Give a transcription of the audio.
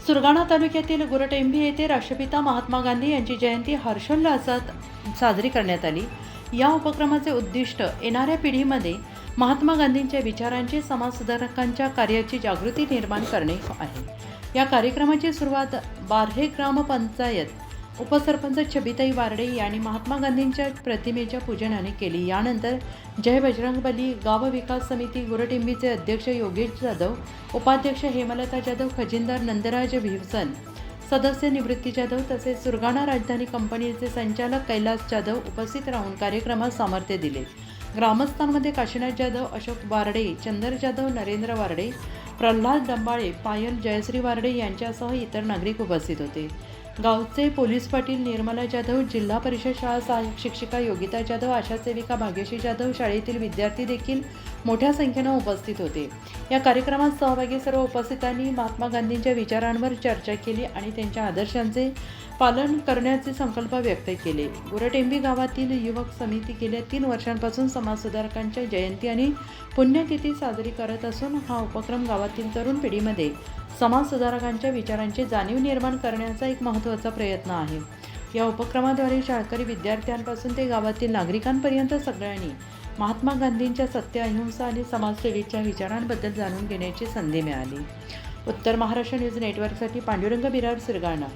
सुरगाणा तालुक्यातील गुरटेंभी येथे राष्ट्रपिता महात्मा गांधी यांची जयंती हर्षोल्लासात साजरी करण्यात आली। या उपक्रमाचे उद्दिष्ट येणाऱ्या पिढीमध्ये महात्मा गांधींच्या विचारांची, समाजसुधारकांच्या कार्याची जागृती निर्माण करणे आहे। या कार्यक्रमाची सुरुवात बार्हे ग्रामपंचायत उपसरपंच छबिताई वारडे यांनी महात्मा गांधींच्या प्रतिमेच्या पूजनाने केली। यानंतर जय बजरंगबली गाव विकास समिती गुरटेंभीचे अध्यक्ष योगेश जाधव, उपाध्यक्ष हेमलता जाधव, खजिनदार नंदराज भिवसन, सदस्य निवृत्ती जाधव तसेच सुरगाणा राजधानी कंपनीचे संचालक कैलास जाधव उपस्थित राहून कार्यक्रमास सामर्थ्य दिले। ग्रामस्थांमध्ये काशीनाथ जाधव, अशोक वारडे, चंदर जाधव, नरेंद्र वारडे, प्रल्हाद डंबाळे, पायल, जयश्री वारडे यांच्यासह इतर नागरिक उपस्थित होते। गावचे पोलीस पाटील निर्मला जाधव, जिल्हा परिषद शाळा सहाय्यक शिक्षिका योगिता जाधव, आशा सेविका भाग्यश्री जाधव, शाळेतील विद्यार्थी देखील मोठ्या संख्येने उपस्थित होते। या कार्यक्रमात सहभागी सर्व उपस्थितांनी महात्मा गांधींच्या विचारांवर चर्चा केली आणि त्यांच्या आदर्शांचे पालन करण्याचे संकल्प व्यक्त केले। गुरटेंभी गावातील युवक समिती गेल्या 3 वर्षांपासून समाजसुधारकांच्या जयंती आणि पुण्यतिथी साजरी करत असून हा उपक्रम गावातील तरुण पिढीमध्ये समाजसुधारकांच्या विचारांची जाणीव निर्माण करण्याचा एक महत्त्वाचा प्रयत्न आहे। या उपक्रमाद्वारे शाळकरी विद्यार्थ्यांपासून ते गावातील नागरिकांपर्यंत सगळ्यांनी महात्मा गांधींच्या सत्य, अहिंसा आणि समाजसेवेच्या विचारांबद्दल जाणून घेण्याची संधी मिळाली। उत्तर महाराष्ट्र न्यूज नेटवर्कसाठी पांडुरंग बिरार, सुरगाणा।